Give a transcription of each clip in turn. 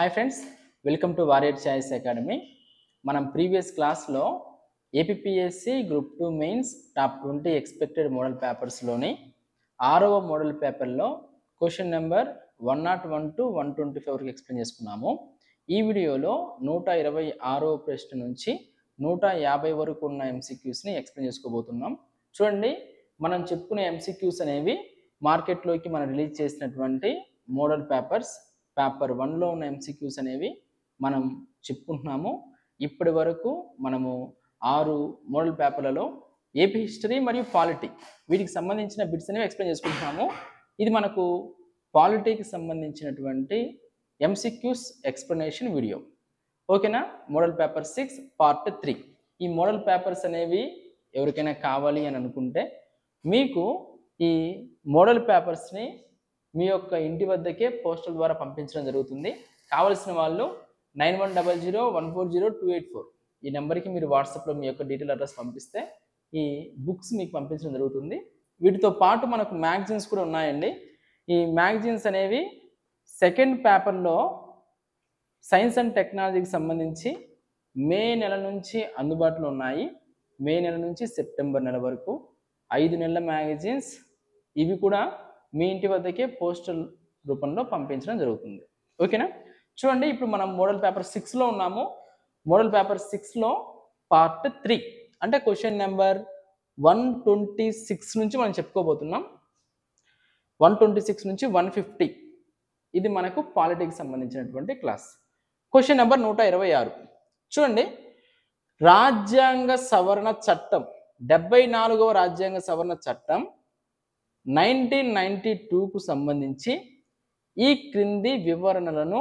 Hi friends, welcome to Warrior Choice Academy. మనం previous క్లాస్లో APSC group 2 mains top 20 expected model పేపర్స్లోని 6వ model పేపర్లో క్వశ్చన్ నెంబర్ 101 to 125 ఎక్స్ప్లెయిన్ చేసుకున్నాము. ఈ వీడియోలో 126వ ప్రశ్న నుంచి 150 వరకు ఉన్న ఎంసీక్యూస్ని ఎక్స్ప్లెయిన్ చేసుకోబోతున్నాం. చూడండి, మనం చెప్పుకునే ఎంసీక్యూస్ అనేవి మార్కెట్లోకి మనం రిలీజ్ చేసినటువంటి మోడల్ పేపర్స్. పేపర్ 1లో ఉన్న ఎంసీక్యూస్ అనేవి మనం చెప్పుకుంటున్నాము. ఇప్పటి వరకు మనము 6 మోడల్ పేపర్లలో ఏపీ హిస్టరీ మరియు పాలిటీ వీటికి సంబంధించిన బిట్స్ అనేవి ఎక్స్ప్లెయిన్ చేసుకుంటున్నాము. ఇది మనకు పాలిటీకి సంబంధించినటువంటి ఎంసీక్యూస్ ఎక్స్ప్లెనేషన్ వీడియో. ఓకేనా? Model paper 6 part 3. ఈ మోడల్ పేపర్స్ అనేవి ఎవరికైనా కావాలి అని అనుకుంటే మీకు ఈ మోడల్ పేపర్స్ని మీ యొక్క ఇంటి వద్దకే పోస్టల్ ద్వారా పంపించడం జరుగుతుంది. కావలసిన వాళ్ళు 9100140284 ఈ నెంబర్కి మీరు వాట్సాప్లో మీ యొక్క డీటెయిల్ అడ్రస్ పంపిస్తే ఈ బుక్స్ మీకు పంపించడం జరుగుతుంది. వీటితో పాటు మనకు మ్యాగజైన్స్ కూడా ఉన్నాయండి. ఈ మ్యాగజైన్స్ అనేవి సెకండ్ పేపర్లో సైన్స్ అండ్ టెక్నాలజీకి సంబంధించి మే నెల నుంచి అందుబాటులో ఉన్నాయి. మే నెల నుంచి సెప్టెంబర్ నెల వరకు 5 నెలల మ్యాగజైన్స్. ఇవి కూడా మీ ఇంటి వద్దకే పోస్టల్ రూపంలో పంపించడం జరుగుతుంది. ఓకేనా? చూడండి, ఇప్పుడు మనం మోడల్ పేపర్ 6లో ఉన్నాము. మోడల్ పేపర్ 6లో పార్ట్ 3 అంటే క్వశ్చన్ నెంబర్ 126 నుంచి మనం చెప్పుకోబోతున్నాం. 126 నుంచి 150 ఇది మనకు పాలిటీకి సంబంధించినటువంటి క్లాస్. Question number 126. చూడండి, రాజ్యాంగ సవరణ చట్టం 74వ రాజ్యాంగ సవరణ చట్టం 1992కు సంబంధించి ఈ క్రింది వివరణలను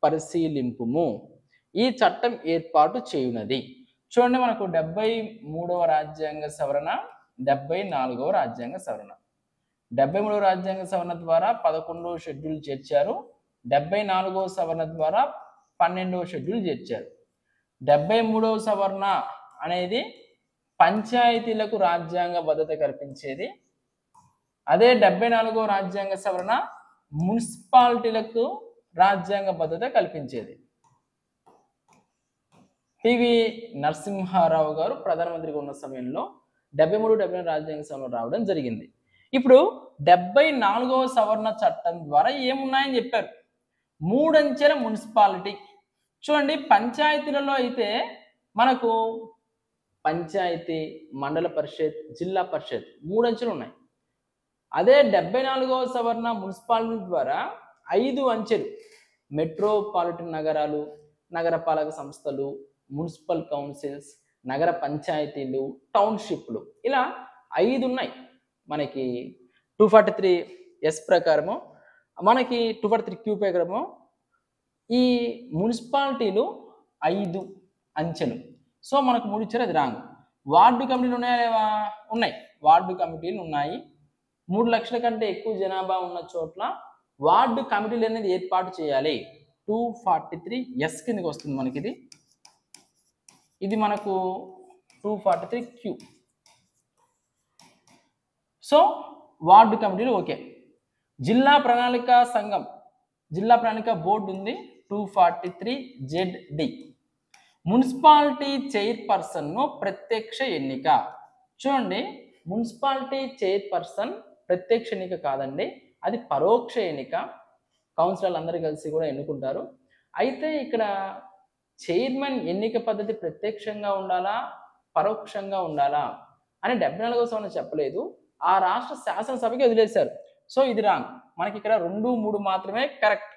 పరిశీలింపుము. ఈ చట్టం ఏర్పాటు చేయునది. చూడండి, మనకు 73వ రాజ్యాంగ సవరణ, 74వ రాజ్యాంగ సవరణ. 73వ రాజ్యాంగ సవరణ ద్వారా 11వ షెడ్యూల్ చేర్చారు. 74వ సవరణ ద్వారా 12వ షెడ్యూల్ చేర్చారు. 73వ సవరణ అనేది పంచాయతీలకు రాజ్యాంగ భద్రత కల్పించేది. అదే 74వ రాజ్యాంగ సవరణ మున్సిపాలిటీలకు రాజ్యాంగ భద్రత కల్పించేది. పివి నరసింహారావు గారు ప్రధానమంత్రిగా ఉన్న సమయంలో 73-74 రాజ్యాంగ సవరణ రావడం జరిగింది. ఇప్పుడు 74వ సవరణ చట్టం ద్వారా ఏమున్నాయని చెప్పారు. 3 అంచెల మున్సిపాలిటీ. చూడండి, పంచాయతీలలో అయితే మనకు పంచాయతీ, మండల పరిషత్, జిల్లా పరిషత్ 3 అంచెలు ఉన్నాయి. అదే 74వ సవరణ మున్సిపాలిటీ ద్వారా 5 అంచెలు. మెట్రోపాలిటన్ నగరాలు, నగరపాలక సంస్థలు, మున్సిపల్ కౌన్సిల్స్, నగర పంచాయతీలు, టౌన్షిప్లు, ఇలా 5 ఉన్నాయి. మనకి 243S ప్రకారము, మనకి 243Q ప్రకారము ఈ మున్సిపాలిటీలు 5 అంచెలు. సో మనకు 3 ఇచ్చారు, అది రాంగ్. వార్డు కమిటీలు ఉన్నాయా లేవా? ఉన్నాయి. వార్డు కమిటీలు ఉన్నాయి. 3 లక్షల కంటే ఎక్కువ జనాభా ఉన్న చోట్ల వార్డు కమిటీలు అనేది ఏర్పాటు చేయాలి. 243S కిందకి వస్తుంది మనకి. ఇది మనకు 243Q. సో వార్డు కమిటీలు ఓకే. జిల్లా ప్రణాళిక సంఘం, జిల్లా ప్రణాళిక బోర్డు ఉంది, 243ZD. మున్సిపాలిటీ చైర్పర్సన్ను ప్రత్యక్ష ఎన్నిక. చూడండి, మున్సిపాలిటీ చైర్పర్సన్ ప్రత్యక్ష ఎన్నిక కాదండి, అది పరోక్ష ఎన్నిక. కౌన్సిలర్లు అందరూ కలిసి కూడా ఎన్నుకుంటారు. అయితే ఇక్కడ చైర్మన్ ఎన్నిక పద్ధతి ప్రత్యక్షంగా ఉండాలా, పరోక్షంగా ఉండాలా అని 74వ సవరణ చెప్పలేదు. ఆ రాష్ట్ర శాసనసభకి వదిలేశారు. సో ఇది రాంగ్. మనకి ఇక్కడ 2, 3 మాత్రమే కరెక్ట్.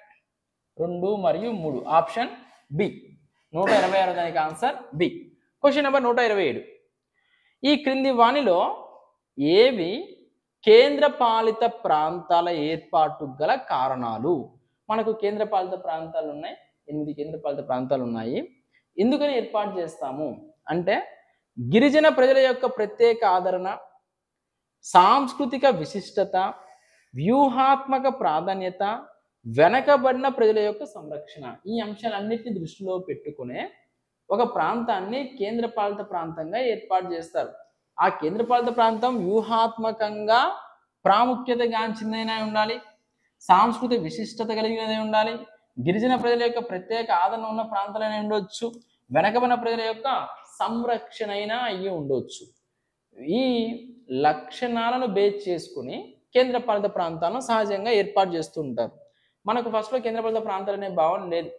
2 మరియు 3 ఆప్షన్ బి. 126 దానికి ఆన్సర్ బి. Question number 127. ఈ క్రింది వాణిలో ఏవి కేంద్ర పాలిత ప్రాంతాల ఏర్పాటు గల కారణాలు? మనకు కేంద్ర పాలిత ప్రాంతాలు ఉన్నాయి, 8 కేంద్ర పాలిత ప్రాంతాలు ఉన్నాయి. ఎందుకని ఏర్పాటు చేస్తాము అంటే గిరిజన ప్రజల యొక్క ప్రత్యేక ఆదరణ, సాంస్కృతిక విశిష్టత, వ్యూహాత్మక ప్రాధాన్యత, వెనకబడిన ప్రజల యొక్క సంరక్షణ. ఈ అంశాలన్నిటిని దృష్టిలో పెట్టుకునే ఒక ప్రాంతాన్ని కేంద్ర పాలిత ప్రాంతంగా ఏర్పాటు చేస్తారు. ఆ కేంద్ర పాలిత ప్రాంతం వ్యూహాత్మకంగా ప్రాముఖ్యత గాంచిందైనా ఉండాలి, సాంస్కృతిక విశిష్టత కలిగినదై ఉండాలి, గిరిజన ప్రజల యొక్క ప్రత్యేక ఆదరణ ఉన్న ప్రాంతాలైనా ఉండొచ్చు, వెనకబడిన ప్రజల యొక్క సంరక్షణ అయినా అయ్యి ఉండొచ్చు. ఈ లక్షణాలను బేస్ చేసుకుని కేంద్రపాలిత ప్రాంతాలను సహజంగా ఏర్పాటు చేస్తూ ఉంటారు. మనకు ఫస్ట్లో కేంద్రపాలిత ప్రాంతాలు అనే భావన లేదు.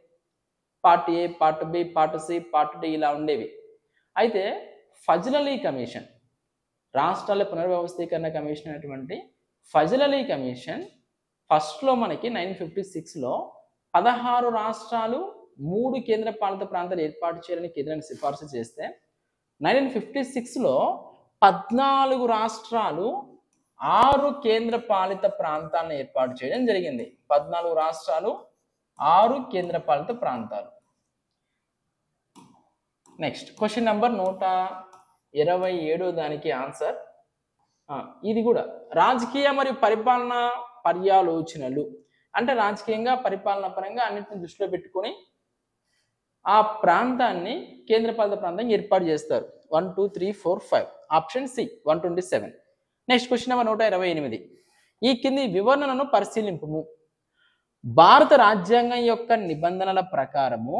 Part A, part B, part C, part D ఇలా ఉండేవి. అయితే ఫజల్ అలీ కమిషన్, రాష్ట్రాల పునర్వ్యవస్థీకరణ కమిషన్ అనేటువంటి ఫజల్ అలీ కమిషన్ ఫస్ట్లో మనకి 1956లో 16 రాష్ట్రాలు 3 కేంద్రపాలిత ప్రాంతాలు ఏర్పాటు చేయాలని కేంద్రానికి సిఫార్సు చేస్తే 1956లో 14 రాష్ట్రాలు 6 కేంద్రపాలిత ప్రాంతాలను ఏర్పాటు చేయడం జరిగింది. 14 రాష్ట్రాలు 6 కేంద్రపాలిత ప్రాంతాలు. నెక్స్ట్ క్వశ్చన్ నెంబర్ 127 దానికి ఆన్సర్ ఇది కూడా రాజకీయ మరియు పరిపాలన పర్యాలోచనలు అంటే రాజకీయంగా పరిపాలన పరంగా అన్నింటిని దృష్టిలో పెట్టుకొని ఆ ప్రాంతాన్ని కేంద్రపాలిత ప్రాంతాన్ని ఏర్పాటు చేస్తారు. 1 2 3 4 5 option C 127. Next question number 128. ఈ కింది వివరణను పరిశీలింపుము. భారత రాజ్యాంగం యొక్క నిబంధనల ప్రకారము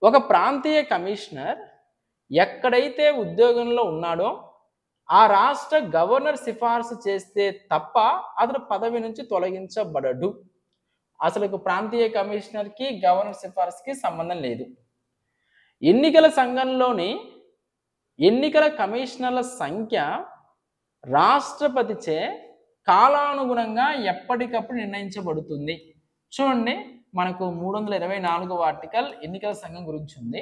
ఒక ప్రాంతీయ కమిషనర్ ఎక్కడైతే ఉద్యోగంలో ఉన్నాడో ఆ రాష్ట్ర గవర్నర్ సిఫార్సు చేస్తే తప్ప అతను పదవి నుంచి తొలగించబడడు. అసలు ప్రాంతీయ కమిషనర్కి గవర్నర్ సిఫార్సుకి సంబంధం లేదు. ఎన్నికల సంఘంలోని ఎన్నికల కమిషనర్ల సంఖ్య రాష్ట్రపతిచే కాలానుగుణంగా ఎప్పటికప్పుడు నిర్ణయించబడుతుంది. చూడండి, మనకు 324వ ఆర్టికల్ ఎన్నికల సంఘం గురించి ఉంది.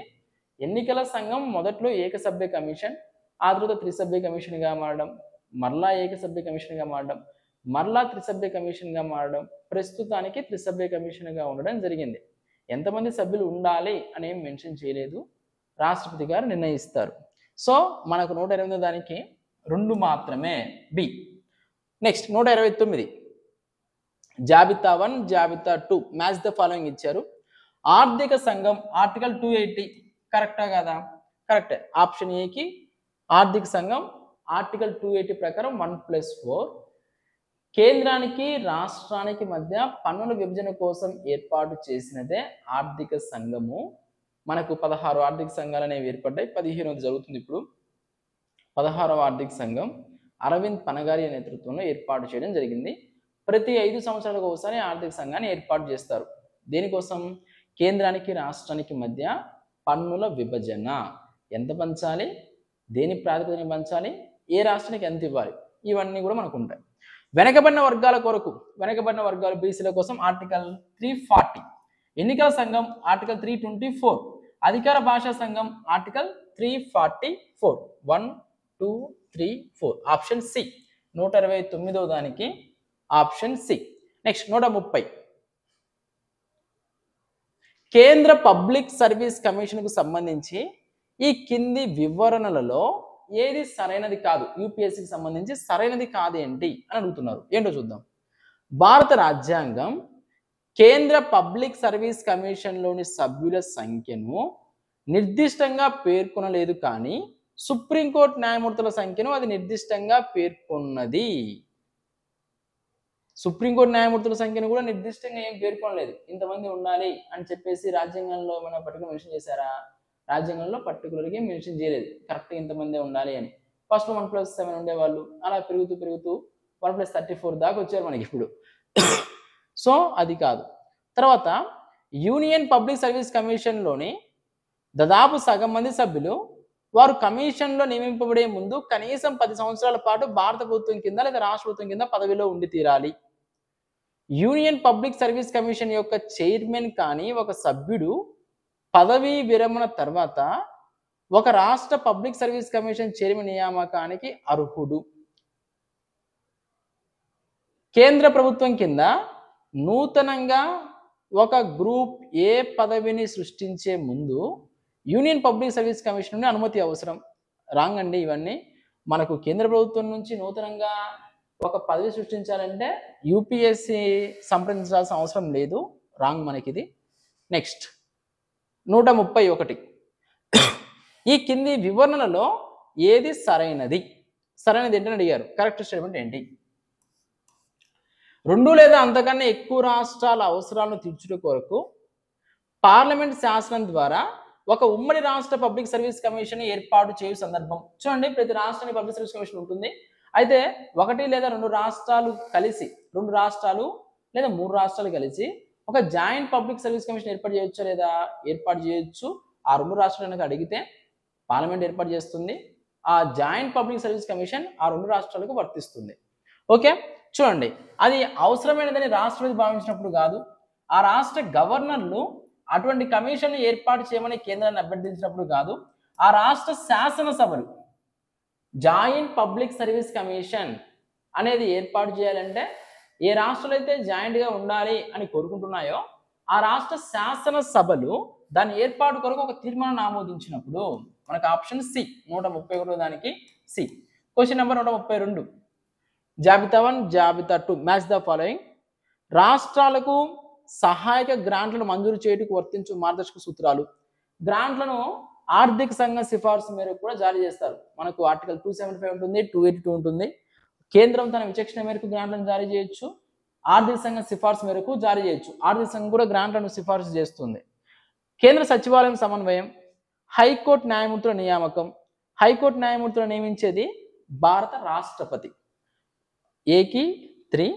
ఎన్నికల సంఘం మొదట్లో ఏకసభ్య కమిషన్, ఆ తర్వాత త్రిసభ్య కమిషన్గా మారడం, మరలా ఏకసభ్య కమిషన్గా మారడం, మరలా త్రిసభ్య కమిషన్గా మారడం, ప్రస్తుతానికి త్రిసభ్య కమిషన్గా ఉండడం జరిగింది. ఎంతమంది సభ్యులు ఉండాలి అని ఏం మెన్షన్ చేయలేదు, రాష్ట్రపతి గారు నిర్ణయిస్తారు. సో మనకు 128 దానికి 2 మాత్రమే బి. నెక్స్ట్ 129 జాబితా 1 జాబితా 2 మ్యాచ్ ద ఫాలోయింగ్ ఇచ్చారు. ఆర్థిక సంఘం ఆర్టికల్ 280 కరెక్టా కదా? కరెక్టే. ఆప్షన్ ఏకి ఆర్థిక సంఘం ఆర్టికల్ 280 ప్రకారం 1+4 కేంద్రానికి రాష్ట్రానికి మధ్య పన్నుల విభజన కోసం ఏర్పాటు చేసినదే ఆర్థిక సంఘము. మనకు 16 ఆర్థిక సంఘాలు అనేవి ఏర్పడ్డాయి. 15 జరుగుతుంది ఇప్పుడు. 16వ ఆర్థిక సంఘం అరవింద్ పనగారి నేతృత్వంలో ఏర్పాటు చేయడం జరిగింది. ప్రతి 5 సంవత్సరాలకు ఒకసారి ఆర్థిక సంఘాన్ని ఏర్పాటు చేస్తారు. దేనికోసం? కేంద్రానికి రాష్ట్రానికి మధ్య పన్నుల విభజన. ఎంత పంచాలి, దేని ప్రాతిపదికన పంచాలి, ఏ రాష్ట్రానికి ఎంత ఇవ్వాలి, ఇవన్నీ కూడా మనకు ఉంటాయి. వెనకబడిన వర్గాల కొరకు, వెనకబడిన వర్గాలు బీసీల కోసం ఆర్టికల్ 340, ఎన్నికల సంఘం ఆర్టికల్ 324, అధికార భాషా సంఘం ఆర్టికల్ 344. 1 2 3 4 option C. 129వ దానికి ఆప్షన్ సి. నెక్స్ట్ 130 కేంద్ర పబ్లిక్ సర్వీస్ కమిషన్కు సంబంధించి ఈ కింది వివరణలలో ఏది సరైనది కాదు, యూపీఎస్సీకి సంబంధించి సరైనది కాదేంటి అని అడుగుతున్నారు. ఏంటో చూద్దాం. భారత రాజ్యాంగం కేంద్ర పబ్లిక్ సర్వీస్ కమిషన్లోని సభ్యుల సంఖ్యను నిర్దిష్టంగా పేర్కొనలేదు, కానీ సుప్రీంకోర్టు న్యాయమూర్తుల సంఖ్యను అది నిర్దిష్టంగా పేర్కొన్నది. సుప్రీంకోర్టు న్యాయమూర్తుల సంఖ్యను కూడా నిర్దిష్టంగా ఏం పేర్కొనలేదు. ఇంతమంది ఉండాలి అని చెప్పేసి రాజ్యాంగంలో ఏమైనా పర్టికులర్ మెన్షన్ చేశారా? రాజ్యాంగంలో పర్టికులర్గా మెన్షన్ చేయలేదు కరెక్ట్గా ఇంతమంది ఉండాలి అని. ఫస్ట్ 1+7 ఉండేవాళ్ళు, అలా పెరుగుతూ పెరుగుతూ 1+34 దాకా వచ్చారు మనకి ఇప్పుడు. సో అది కాదు. తర్వాత యూనియన్ పబ్లిక్ సర్వీస్ కమిషన్లోని దాదాపు సగం మంది సభ్యులు వారు కమిషన్లో నియమింపబడే ముందు కనీసం 10 సంవత్సరాల పాటు భారత ప్రభుత్వం కింద లేదా రాష్ట్ర ప్రభుత్వం కింద పదవిలో ఉండి తీరాలి. యూనియన్ పబ్లిక్ సర్వీస్ కమిషన్ యొక్క చైర్మన్ కానీ ఒక సభ్యుడు పదవీ విరమణ తర్వాత ఒక రాష్ట్ర పబ్లిక్ సర్వీస్ కమిషన్ చైర్మన్ నియామకానికి అర్హుడు. కేంద్ర ప్రభుత్వం కింద నూతనంగా ఒక గ్రూప్ ఏ పదవిని సృష్టించే ముందు యూనియన్ పబ్లిక్ సర్వీస్ కమిషన్ నుండి అనుమతి అవసరం. రాంగ్ అండి ఇవన్నీ. మనకు కేంద్ర ప్రభుత్వం నుంచి నూతనంగా ఒక పదవి సృష్టించాలంటే యూపీఎస్సీ సంప్రదించాల్సిన అవసరం లేదు. రాంగ్ మనకిది. నెక్స్ట్ 131 ఈ కింది వివరణలో ఏది సరైనది? సరైనది ఏంటని అడిగారు. కరెక్ట్ స్టేట్మెంట్ ఏంటి? 2 లేదా అంతకన్నా ఎక్కువ రాష్ట్రాల అవసరాలను తీర్చుట కొరకు పార్లమెంట్ శాసనం ద్వారా ఒక ఉమ్మడి రాష్ట్ర పబ్లిక్ సర్వీస్ కమిషన్ ఏర్పాటు చేయు సందర్భం. చూడండి, ప్రతి రాష్ట్రానికి పబ్లిక్ సర్వీస్ కమిషన్ ఉంటుంది. అయితే ఒకటి లేదా రెండు రాష్ట్రాలు లేదా మూడు రాష్ట్రాలు కలిసి ఒక జాయింట్ పబ్లిక్ సర్వీస్ కమిషన్ ఏర్పాటు చేయొచ్చా లేదా? ఏర్పాటు చేయొచ్చు. ఆ రెండు రాష్ట్రాలు కనుక అడిగితే పార్లమెంట్ ఏర్పాటు చేస్తుంది. ఆ జాయింట్ పబ్లిక్ సర్వీస్ కమిషన్ ఆ రెండు రాష్ట్రాలకు వర్తిస్తుంది. ఓకే, చూడండి, అది అవసరమైనదని రాష్ట్రపతి భావించినప్పుడు కాదు, ఆ రాష్ట్ర గవర్నర్లు అటువంటి కమిషన్ ఏర్పాటు చేయమని కేంద్రాన్ని అభ్యర్థించినప్పుడు కాదు, ఆ రాష్ట్ర శాసనసభలు జాయింట్ పబ్లిక్ సర్వీస్ కమిషన్ అనేది ఏర్పాటు చేయాలంటే ఏ రాష్ట్రాలు అయితే జాయింట్గా ఉండాలి అని కోరుకుంటున్నాయో ఆ రాష్ట్ర శాసనసభలు దాని ఏర్పాటు కొరకు ఒక తీర్మానం ఆమోదించినప్పుడు మనకు ఆప్షన్ సి 131 దానికి సి. Question number 132. జాబితా 1, జాబితా 2 మ్యాచ్ ద ఫాలోయింగ్. రాష్ట్రాలకు సహాయక గ్రాంట్లను మంజూరు చేయడానికి వర్తించు మార్గదర్శక సూత్రాలు. గ్రాంట్లను ఆర్థిక సంఘం సిఫార్సు మేరకు కూడా జారీ చేస్తారు. మనకు ఆర్టికల్ 275 ఉంటుంది, 282 ఉంటుంది. కేంద్రం తన విచక్షణ మేరకు గ్రాంట్లను జారీ చేయొచ్చు, ఆర్థిక సంఘం సిఫార్సు మేరకు జారీ చేయొచ్చు. ఆర్థిక సంఘం కూడా గ్రాంట్లను సిఫార్సు చేస్తుంది. కేంద్ర సచివాలయం సమన్వయం, హైకోర్టు న్యాయమూర్తుల నియామకం. హైకోర్టు న్యాయమూర్తులు నియమించేది భారత రాష్ట్రపతి. ఏకి 3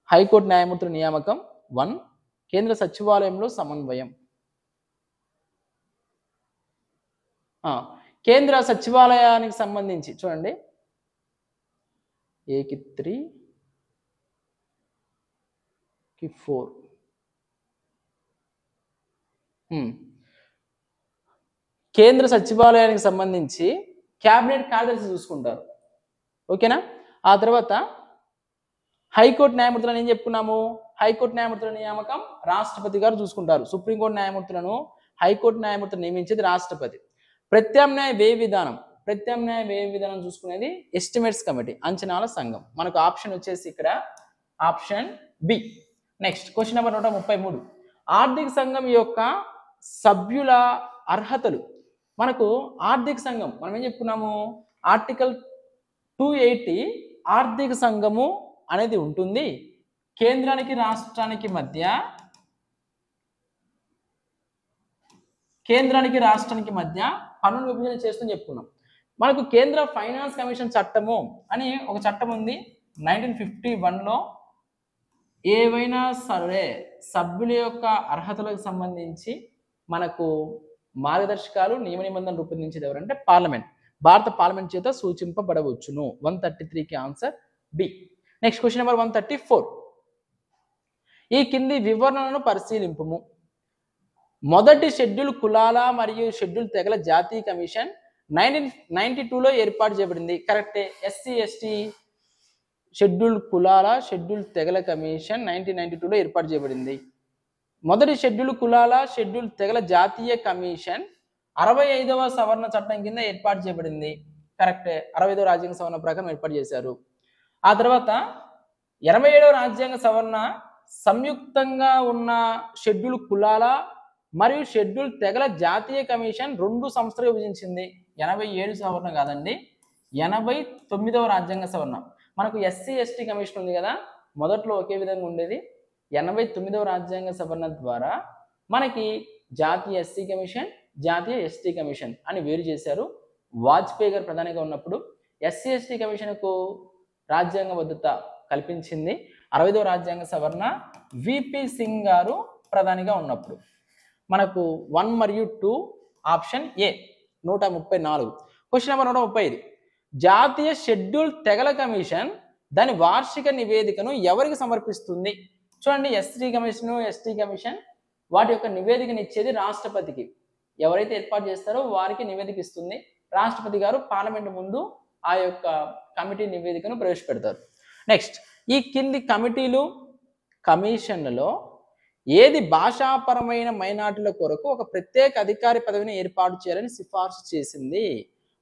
హైకోర్టు న్యాయమూర్తుల నియామకం, 1 కేంద్ర సచివాలయంలో సమన్వయం. కేంద్ర సచివాలయానికి సంబంధించి చూడండి, ఏకి 3 కి 4. కేంద్ర సచివాలయానికి సంబంధించి క్యాబినెట్ కార్యదర్శి చూసుకుంటారు. ఓకేనా? ఆ తర్వాత హైకోర్టు న్యాయమూర్తులను ఏం చెప్పుకున్నాము? హైకోర్టు న్యాయమూర్తుల నియామకం రాష్ట్రపతి గారు చూసుకుంటారు. సుప్రీంకోర్టు న్యాయమూర్తులను హైకోర్టు న్యాయమూర్తులు నియమించేది రాష్ట్రపతి. ప్రత్యామ్నాయ వ్యయ విధానం చూసుకునేది ఎస్టిమేట్స్ కమిటీ, అంచనాల సంఘం. మనకు ఆప్షన్ వచ్చేసి ఇక్కడ option B. Next question number 133. ఆర్థిక సంఘం యొక్క సభ్యుల అర్హతలు. మనకు ఆర్థిక సంఘం మనం ఏం చెప్పుకున్నాము? ఆర్టికల్ 280 ఆర్థిక సంఘము అనేది ఉంటుంది. కేంద్రానికి రాష్ట్రానికి మధ్య పన్నుల విభజన చేస్తూ చెప్పుకున్నాం. మనకు కేంద్ర ఫైనాన్స్ కమిషన్ చట్టము అని ఒక చట్టం ఉంది 1951లో. ఏవైనా సరే సభ్యుల యొక్క అర్హతలకు సంబంధించి మనకు మార్గదర్శకాలు నియమ నిబంధనలు రూపొందించేది ఎవరంటే పార్లమెంట్. భారత పార్లమెంట్ చేత సూచింపబడవచ్చును. 133కి answer B. Next question number 134. ఈ కింది వివరణలను పరిశీలింపుము. మొదటి షెడ్యూల్ కులాల మరియు షెడ్యూల్ తెగల జాతీయ కమిషన్ 1992లో ఏర్పాటు చేయబడింది. కరెక్టే. ఎస్సీ ఎస్టీ షెడ్యూల్ కులాల షెడ్యూల్ తెగల కమిషన్ 1992లో ఏర్పాటు చేయబడింది. మొదటి షెడ్యూల్ కులాల షెడ్యూల్ తెగల జాతీయ కమిషన్ 65వ సవరణ చట్టం కింద ఏర్పాటు చేయబడింది. కరెక్టే. 65వ రాజ్యాంగ సవరణ ప్రకారం ఏర్పాటు చేశారు. ఆ తర్వాత 87వ రాజ్యాంగ సవరణ సంయుక్తంగా ఉన్న షెడ్యూల్ కులాల మరియు షెడ్యూల్ తెగల జాతీయ కమిషన్ 2 సంస్థలు విభజించింది. 87 సవరణ కాదండి, 89వ రాజ్యాంగ సవరణ. మనకు ఎస్సీ ఎస్టీ కమిషన్ ఉంది కదా, మొదట్లో ఒకే విధంగా ఉండేది. 89వ రాజ్యాంగ సవరణ ద్వారా మనకి జాతీయ ఎస్సీ కమిషన్, జాతీయ ఎస్టీ కమిషన్ అని వేరు చేశారు. వాజ్పేయి గారు ప్రధానిగా ఉన్నప్పుడు ఎస్సీ ఎస్టీ కమిషన్కు రాజ్యాంగబద్ధత కల్పించింది 60వ రాజ్యాంగ సవరణ విపి సింగ్ గారు ప్రధానిగా ఉన్నప్పుడు. మనకు 1 మరియు 2 ఆప్షన్ ఏ 134. Question number 135. జాతీయ షెడ్యూల్ తెగల కమిషన్ దాని వార్షిక నివేదికను ఎవరికి సమర్పిస్తుంది? చూడండి, ఎస్టీ కమిషన్, ఎస్టీ కమిషన్ వాటి యొక్క నివేదికను ఇచ్చేది రాష్ట్రపతికి. ఎవరైతే ఏర్పాటు చేస్తారో వారికి నివేదిక ఇస్తుంది. రాష్ట్రపతి గారు పార్లమెంట్ ముందు ఆ యొక్క కమిటీ నివేదికను ప్రవేశపెడతారు. నెక్స్ట్, ఈ కింది కమిటీలు కమిషన్లలో ఏది భాషాపరమైన మైనార్టీల కొరకు ఒక ప్రత్యేక అధికారి పదవిని ఏర్పాటు చేయాలని సిఫార్సు చేసింది?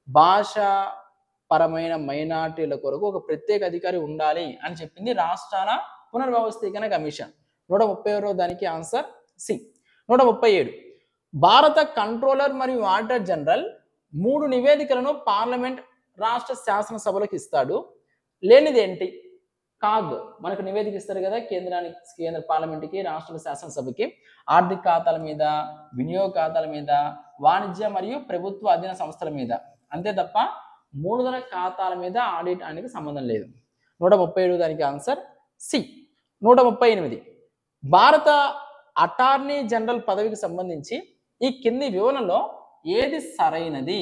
భాషాపరమైన మైనార్టీల కొరకు ఒక ప్రత్యేక అధికారి ఉండాలి అని చెప్పింది రాష్ట్రాల పునర్వ్యవస్థీకరణ కమిషన్. 131 దానికి ఆన్సర్ సి. 137. భారత కంట్రోలర్ మరియు ఆడిటర్ జనరల్ 3 నివేదికలను పార్లమెంట్ రాష్ట్ర శాసనసభలకు ఇస్తాడు. లేనిదేంటి? కాగ్ మనకు నివేదిక ఇస్తారు కదా కేంద్ర పార్లమెంట్కి, రాష్ట్రాల శాసనసభకి ఆర్థిక ఖాతాల మీద, వినియోగ ఖాతాల మీద, వాణిజ్య మరియు ప్రభుత్వ అధీన సంస్థల మీద, అంతే తప్ప మూలధన ఖాతాల మీద ఆడిట్ అనేది సంబంధం లేదు. 137 దానికి ఆన్సర్ సి. 138 భారత అటార్నీ జనరల్ పదవికి సంబంధించి ఈ కింది వివరణలో ఏది సరైనది?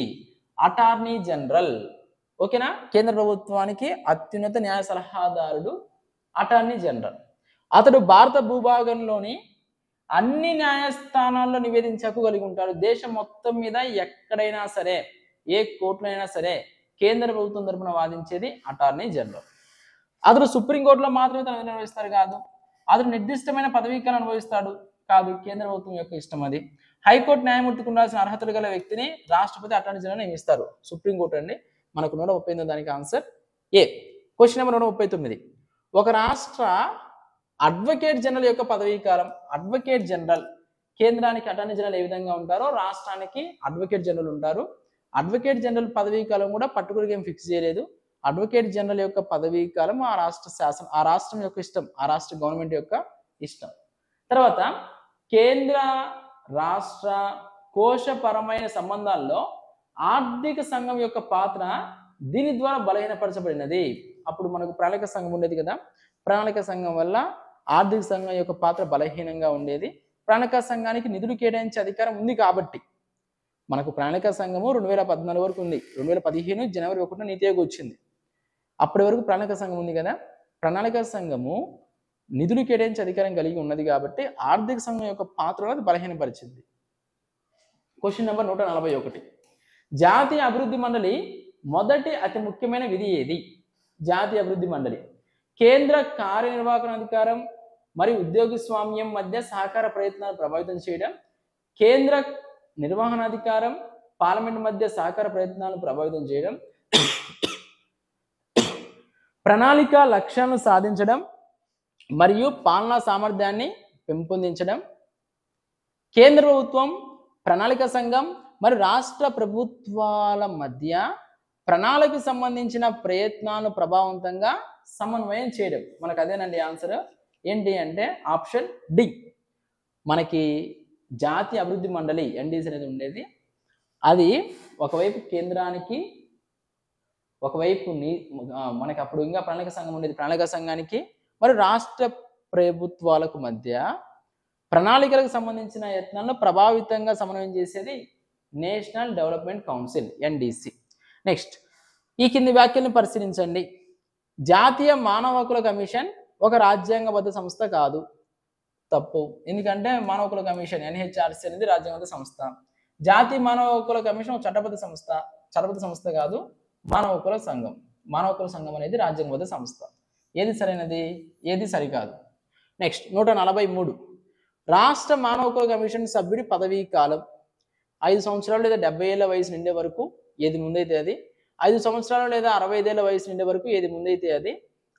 అటార్నీ జనరల్, ఓకేనా, కేంద్ర ప్రభుత్వానికి అత్యున్నత న్యాయ సలహాదారుడు అటార్నీ జనరల్. అతడు భారత భూభాగంలోని అన్ని న్యాయస్థానాల్లో నివేదించే హక్కు కలిగి ఉంటాడు. దేశం మొత్తం మీద ఎక్కడైనా సరే, ఏ కోర్టులో అయినా సరే కేంద్ర ప్రభుత్వం తరపున వాదించేది అటార్నీ జనరల్. అతడు సుప్రీంకోర్టులో మాత్రమే తన నిర్వహిస్తారు కాదు. అతడు నిర్దిష్టమైన పదవీకాలం అనుభవిస్తాడు కాదు, కేంద్ర ప్రభుత్వం యొక్క ఇష్టం అది. హైకోర్టు న్యాయమూర్తికి ఉండాల్సిన అర్హతలు గల వ్యక్తిని రాష్ట్రపతి అటార్నీ జనరల్ నియమిస్తారు. సుప్రీంకోర్టు అండి. మనకు 138 దానికి ఆన్సర్ ఏ. క్వశ్చన్ నెంబర్ 139 ఒక రాష్ట్ర అడ్వకేట్ జనరల్ యొక్క పదవీకాలం. అడ్వకేట్ జనరల్, కేంద్రానికి అటార్నీ జనరల్ ఏ విధంగా ఉంటారో రాష్ట్రానికి అడ్వకేట్ జనరల్ ఉంటారు. అడ్వకేట్ జనరల్ పదవీకాలం కూడా పర్టికులర్గా ఏం ఫిక్స్ చేయలేదు. అడ్వకేట్ జనరల్ యొక్క పదవీకాలం ఆ రాష్ట్రం యొక్క ఇష్టం, ఆ రాష్ట్ర గవర్నమెంట్ యొక్క ఇష్టం. తర్వాత కేంద్ర రాష్ట్ర కోశపరమైన సంబంధాల్లో ఆర్థిక సంఘం యొక్క పాత్ర దీని ద్వారా బలహీనపరచబడినది. అప్పుడు మనకు ప్రణాళిక సంఘం ఉండేది కదా, ప్రణాళిక సంఘం వల్ల ఆర్థిక సంఘం యొక్క పాత్ర బలహీనంగా ఉండేది. ప్రణాళిక సంఘానికి నిధులు కేటాయించే అధికారం ఉంది కాబట్టి మనకు ప్రణాళిక సంఘము 2014 వరకు ఉంది. 2015 జనవరి 1 నీతి ఆయోగ్ వచ్చింది. అప్పటి వరకు ప్రణాళిక సంఘం ఉంది కదా. ప్రణాళిక సంఘము నిధులు కేటాయించే అధికారం కలిగి ఉన్నది కాబట్టి ఆర్థిక సంఘం యొక్క పాత్ర అనేది బలహీనపరిచింది. క్వశ్చన్ నెంబర్ 141 జాతీయ అభివృద్ధి మండలి మొదటి అతి ముఖ్యమైన విధి ఏది? జాతీయ అభివృద్ధి మండలి కేంద్ర కార్యనిర్వాహకాధికారం మరియు ఉద్యోగి స్వామ్యం మధ్య సహకార ప్రయత్నాలు ప్రభావితం చేయడం, కేంద్ర నిర్వహణాధికారం పార్లమెంట్ మధ్య సహకార ప్రయత్నాలను ప్రభావితం చేయడం, ప్రణాళిక లక్ష్యాలను సాధించడం మరియు పాలనా సామర్థ్యాన్ని పెంపొందించడం, కేంద్ర ప్రభుత్వం, ప్రణాళిక సంఘం మరియు రాష్ట్ర ప్రభుత్వాల మధ్య ప్రణాళికకు సంబంధించిన ప్రయత్నాలను ప్రభావవంతంగా సమన్వయం చేయడం. మనకు అదేనండి ఆన్సర్. ఏంటి అంటే ఆప్షన్ డి. మనకి జాతీయ అభివృద్ధి మండలి ఎన్డీసీ అనేది ఉండేది. అది ఒకవైపు కేంద్రానికి, ఒకవైపు మనకి అప్పుడు ఇంకా ప్రణాళిక సంఘం ఉండేది, ప్రణాళిక సంఘానికి మరియు రాష్ట్ర ప్రభుత్వాలకు మధ్య ప్రణాళికలకు సంబంధించిన యత్నాలను ప్రభావితంగా సమన్వయం చేసేది national development council NDC. Next ఈ కింది వ్యాఖ్యలను పరిశీలించండి. జాతీయ మానవ హక్కుల కమిషన్ ఒక రాజ్యాంగబద్ధ సంస్థ కాదు. తప్పు. ఎందుకంటే మానవ హక్కుల కమిషన్ ఎన్హెచ్ఆర్సీ అనేది రాజ్యాంగబద్ధ సంస్థ. జాతీయ మానవ హక్కుల కమిషన్ ఒక చట్టబద్ధ సంస్థ. చట్టబద్ధ సంస్థ కాదు, మానవ హక్కుల సంఘం. మానవ హక్కుల సంఘం అనేది రాజ్యాంగబద్ధ సంస్థ. ఏది సరైనది? ఏది సరికాదు. నెక్స్ట్ 143 రాష్ట్ర మానవ హక్కుల కమిషన్ సభ్యుడి పదవీ కాలం 5 సంవత్సరాలు లేదా 70 ఏళ్ల వయసు నిండే వరకు, ఏది ముందైతే అది. 5 సంవత్సరాలు లేదా 65 ఏళ్ల వయసు నిండే వరకు, ఏది ముందైతే అది.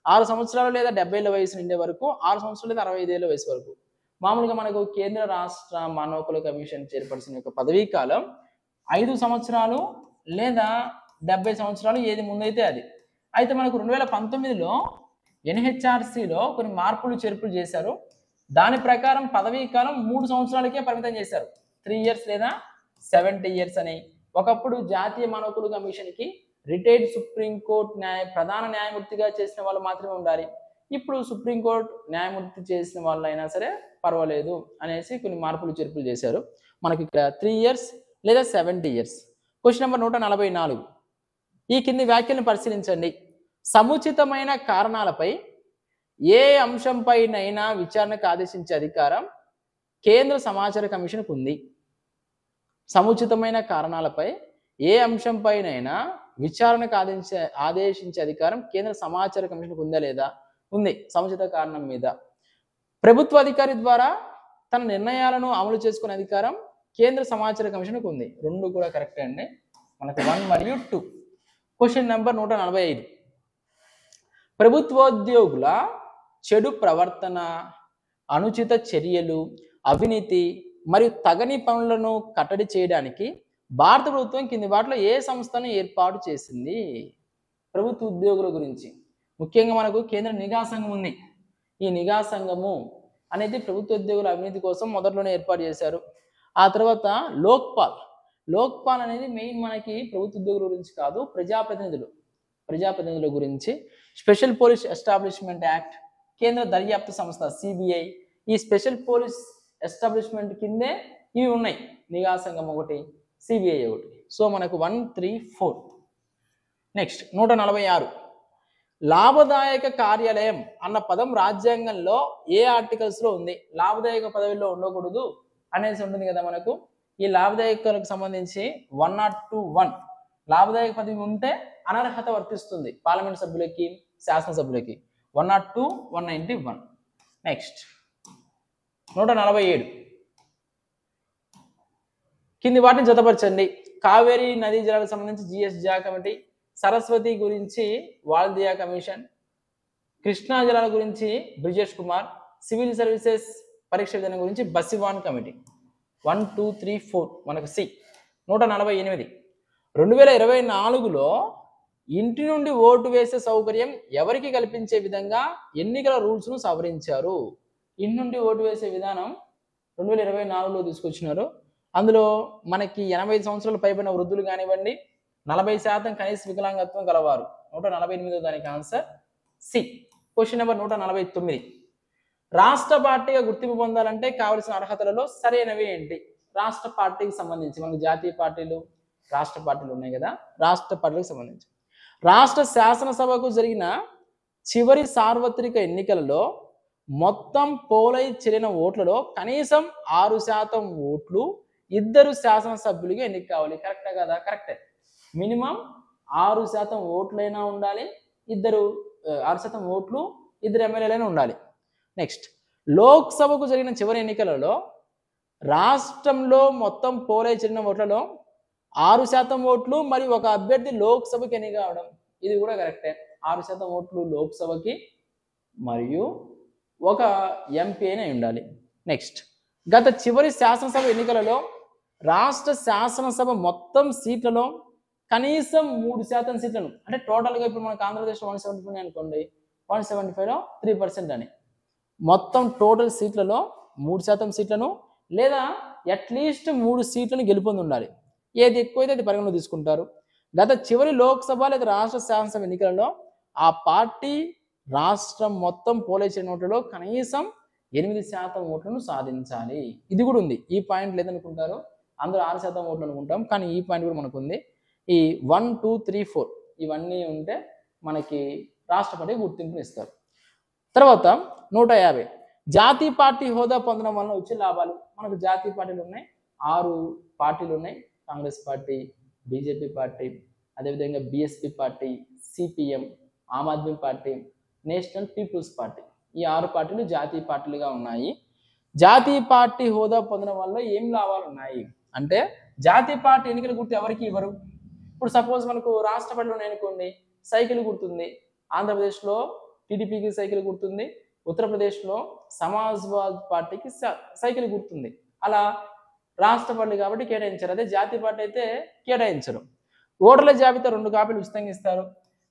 6 సంవత్సరాలు లేదా 70 ఏళ్ల వయసు నిండే వరకు, 6 సంవత్సరాలు లేదా 65 ఏళ్ల వయసు వరకు. మామూలుగా మనకు కేంద్ర రాష్ట్ర మానవ హక్కుల కమిషన్ చైర్పర్సన్ యొక్క పదవీ కాలం 5 సంవత్సరాలు లేదా 70 సంవత్సరాలు, ఏది ముందైతే అది. అయితే మనకు 2019లో ఎన్హెచ్ఆర్సీలో కొన్ని మార్పులు చేర్పులు చేశారు. దాని ప్రకారం పదవీ కాలం 3 సంవత్సరాలకే పరిమితం చేశారు. 3 ఇయర్స్ లేదా 70 ఇయర్స్ అని. ఒకప్పుడు జాతీయ మానవ హక్కుల కమిషన్కి రిటైర్డ్ సుప్రీంకోర్టు ప్రధాన న్యాయమూర్తిగా చేసిన వాళ్ళు మాత్రమే ఉండాలి. ఇప్పుడు సుప్రీంకోర్టు న్యాయమూర్తి చేసిన వాళ్ళు అయినా సరే పర్వాలేదు అనేసి కొన్ని మార్పులు చేర్పులు చేశారు. మనకి ఇక్కడ 3 ఇయర్స్ లేదా 70 ఇయర్స్. క్వశ్చన్ నెంబర్ 144 ఈ కింది వ్యాఖ్యలను పరిశీలించండి. సముచితమైన కారణాలపై ఏ అంశంపైనైనా విచారణకు ఆదేశించే అధికారం కేంద్ర సమాచార కమిషన్కు ఉంది. సముచితమైన కారణాలపై ఏ అంశంపైనైనా విచారణకు ఆదేశించే అధికారం కేంద్ర సమాచార కమిషన్కు ఉందా లేదా? ఉంది. సముచిత కారణం మీద ప్రభుత్వ అధికారి ద్వారా తన నిర్ణయాలను అమలు చేసుకునే అధికారం కేంద్ర సమాచార కమిషన్కు ఉంది. రెండు కూడా కరెక్టే అండి. మనకు 1 మరియు 2. క్వశ్చన్ నెంబర్ 145 ప్రభుత్వోద్యోగుల చెడు ప్రవర్తన, అనుచిత చర్యలు, అవినీతి మరియు తగని పనులను కట్టడి చేయడానికి భారత ప్రభుత్వం కింది వాటిలో ఏ సంస్థను ఏర్పాటు చేసింది? ప్రభుత్వ ఉద్యోగుల గురించి ముఖ్యంగా మనకు కేంద్ర నిఘా సంఘం ఉంది. ఈ నిఘా సంఘము అనేది ప్రభుత్వ ఉద్యోగుల అవినీతి కోసం మొదట్లోనే ఏర్పాటు చేశారు. ఆ తర్వాత లోక్పాల్ అనేది మెయిన్ మనకి ప్రభుత్వ ఉద్యోగుల గురించి కాదు, ప్రజాప్రతినిధుల గురించి. స్పెషల్ పోలీస్ ఎస్టాబ్లిష్మెంట్ యాక్ట్, కేంద్ర దర్యాప్తు సంస్థ సిబిఐ, ఈ స్పెషల్ పోలీస్ ఎస్టాబ్లిష్మెంట్ కిందే ఇవి ఉన్నాయి. నిఘా సంఘం ఒకటి, సిబిఐ ఒకటి. సో మనకు 1, 3, 4. నెక్స్ట్ 146. లాభదాయక కార్యాలయం అన్న పదం రాజ్యాంగంలో ఏ ఆర్టికల్స్లో ఉంది? లాభదాయక పదవిలో ఉండకూడదు అనేసి ఉంటుంది కదా మనకు. ఈ లాభదాయకకు సంబంధించి 102(1) లాభదాయక పదవి ఉంటే అనర్హత వర్తిస్తుంది పార్లమెంట్ సభ్యులకి, శాసనసభ్యులకి. 102, 191. నెక్స్ట్ 147. కింది వాటిని జతపరచండి. కావేరీ నదీ జలాలకు సంబంధించి జిఎస్ జా కమిటీ, సరస్వతి గురించి వాల్దియా కమిషన్, కృష్ణా జలాల గురించి బ్రిజేష్ కుమార్, సివిల్ సర్వీసెస్ పరీక్ష విధానం గురించి బసివాన్ కమిటీ. 1, 2, 3, 4 మనకు సి. 148. 2024లో ఇంటి నుండి ఓటు వేసే సౌకర్యం ఎవరికి కల్పించే విధంగా ఎన్నికల రూల్స్ను సవరించారు? ఇంటి నుండి ఓటు వేసే విధానం 2024లో తీసుకొచ్చినారు. అందులో మనకి 85 సంవత్సరాలు పైబడిన వృద్ధులు కానివ్వండి, 40% కనీస వికలాంగత్వం గలవారు. 148వ దానికి ఆన్సర్ సి. Question number 149. రాష్ట్ర పార్టీగా గుర్తింపు పొందాలంటే కావలసిన అర్హతలలో సరైనవి ఏంటి? రాష్ట్ర పార్టీకి సంబంధించి మనకు జాతీయ పార్టీలు, రాష్ట్ర పార్టీలు ఉన్నాయి కదా, రాష్ట్ర పార్టీలకు సంబంధించి రాష్ట్ర శాసనసభకు జరిగిన చివరి సార్వత్రిక ఎన్నికలలో మొత్తం పోలై చెల్లిన ఓట్లలో కనీసం 6% ఓట్లు ఇద్దరు శాసనసభ్యులుగా ఎన్నిక కావాలి. కరెక్టే కదా? కరెక్టే. మినిమం 6% ఓట్లైనా ఉండాలి, 6% ఓట్లు ఇద్దరు ఎమ్మెల్యేలైనా ఉండాలి. నెక్స్ట్, లోక్సభకు జరిగిన చివరి ఎన్నికలలో రాష్ట్రంలో మొత్తం పోలై చెల్లిన ఓట్లలో 6% ఓట్లు మరియు ఒక అభ్యర్థి లోక్సభకి ఎన్నిక కావడం. ఇది కూడా కరెక్టే. 6% ఓట్లు లోక్సభకి మరియు ఒక ఎంపీ అయినా ఉండాలి. నెక్స్ట్, గత చివరి శాసనసభ ఎన్నికలలో రాష్ట్ర శాసనసభ మొత్తం సీట్లలో కనీసం 3% సీట్లను, అంటే టోటల్గా ఇప్పుడు మనకు ఆంధ్రప్రదేశ్లో 175 అనుకోండి, 175లో 3% అని, మొత్తం టోటల్ సీట్లలో 3% సీట్లను లేదా అట్లీస్ట్ 3 సీట్లను గెలుపొంది ఉండాలి. ఏది ఎక్కువైతే అది పరిగణలో తీసుకుంటారు. గత చివరి లోక్సభ లేదా రాష్ట్ర శాసనసభ ఎన్నికలలో ఆ పార్టీ రాష్ట్రం మొత్తం పోలై చెల్లిన ఓట్లలో కనీసం 8% ఓట్లను సాధించాలి. ఇది కూడా ఉంది. ఈ పాయింట్ లేదనుకుంటారు, అందరూ 6% ఓట్లు అనుకుంటాం, కానీ ఈ పాయింట్ కూడా మనకు ఉంది. ఈ 1, 2, 3, 4 ఇవన్నీ ఉంటే మనకి రాష్ట్రపతి గుర్తింపుని ఇస్తారు. తర్వాత 150. జాతీయ పార్టీ హోదా పొందడం వలన వచ్చే లాభాలు. మనకు జాతీయ పార్టీలు ఉన్నాయి, 6 పార్టీలు ఉన్నాయి. కాంగ్రెస్ పార్టీ, బీజేపీ పార్టీ, అదేవిధంగా BSP party, CPM, Aam Aadmi party, National People's Party. ఈ 6 పార్టీలు జాతీయ పార్టీలుగా ఉన్నాయి. జాతీయ పార్టీ హోదా పొందడం వల్ల ఏం లాభాలు ఉన్నాయి అంటే, జాతీయ పార్టీ ఎన్నికల గుర్తు ఎవరికి ఇవ్వరు. ఇప్పుడు సపోజ్ మనకు రాష్ట్రపతిలో అనుకోండి, సైకిల్ గుర్తుంది. ఆంధ్రప్రదేశ్లో టీడీపీకి సైకిల్ గుర్తుంది, ఉత్తరప్రదేశ్లో సమాజ్వాదీ పార్టీకి సైకిల్ గుర్తుంది. అలా రాష్ట్రపతి కాబట్టి కేటాయించారు. అదే జాతీయ పార్టీ అయితే కేటాయించరు. ఓటర్ల జాబితా 2 కాపీలు ఉచితంగా ఇస్తారు.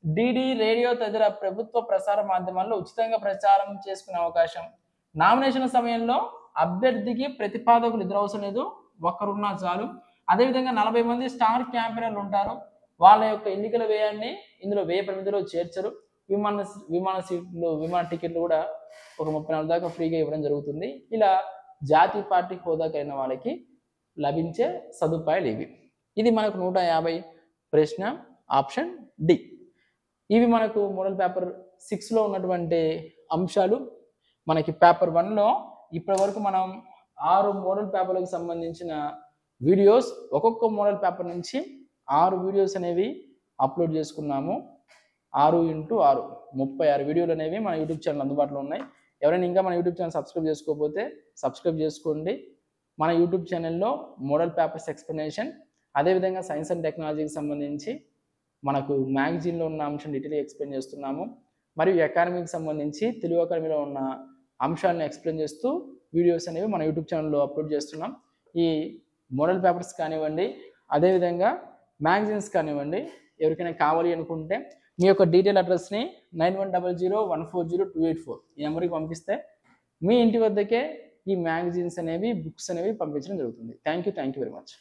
డిడి, రేడియో తదితర ప్రభుత్వ ప్రసార మాధ్యమాల్లో ఉచితంగా ప్రచారం చేసుకునే అవకాశం. నామినేషన్ సమయంలో అభ్యర్థికి ప్రతిపాదకులు ఇద్దరు అవసరం లేదు, ఒక్కరున్నా చాలు. అదేవిధంగా 40 మంది స్టార్ క్యాంపెయినర్లు ఉంటారు. వాళ్ళ యొక్క ఎన్నికల వ్యయాన్ని ఇందులో వ్యయ పరిమితిలో చేర్చరు. విమాన టికెట్లు కూడా ఒక 34 దాకా ఫ్రీగా ఇవ్వడం జరుగుతుంది. ఇలా జాతీయ పార్టీ హోదా కలిగిన వాళ్ళకి లభించే సదుపాయాలు ఇవి. ఇది మనకు 150 ప్రశ్న, ఆప్షన్ డి. ఇవి మనకు మోడల్ పేపర్ 6లో ఉన్నటువంటి అంశాలు. మనకి పేపర్ 1లో ఇప్పటి వరకు మనం 6 మోడల్ పేపర్లకు సంబంధించిన వీడియోస్, ఒక్కొక్క మోడల్ పేపర్ నుంచి 6 వీడియోస్ అనేవి అప్లోడ్ చేసుకున్నాము. 6x6 36 వీడియోలు అనేవి మన యూట్యూబ్ ఛానల్ అందుబాటులో ఉన్నాయి. ఎవరైనా ఇంకా మన యూట్యూబ్ ఛానల్ సబ్స్క్రైబ్ చేసుకోకపోతే సబ్స్క్రైబ్ చేసుకోండి. మన యూట్యూబ్ ఛానల్లో మోడల్ పేపర్స్ ఎక్స్ప్లెనేషన్, అదేవిధంగా సైన్స్ అండ్ టెక్నాలజీకి సంబంధించి మనకు మ్యాగజైన్లో ఉన్న అంశం డీటెయిల్గా ఎక్స్ప్లెయిన్ చేస్తున్నాము. మరియు ఎకానమీకి సంబంధించి తెలుగు అకాడమీలో ఉన్న అంశాలను ఎక్స్ప్లెయిన్ చేస్తూ వీడియోస్ అనేవి మన యూట్యూబ్ ఛానల్లో అప్లోడ్ చేస్తున్నాం. ఈ మోడల్ పేపర్స్ కానివ్వండి, అదేవిధంగా మ్యాగజైన్స్ కానివ్వండి, ఎవరికైనా కావాలి అనుకుంటే మీ యొక్క డీటెయిల్ అడ్రస్ని 9100140284 ఈ నెంబర్కి పంపిస్తే మీ ఇంటి వద్దకే ఈ మ్యాగజైన్స్ అనేవి బుక్స్ అనేవి పంపించడం జరుగుతుంది. Thank you very much.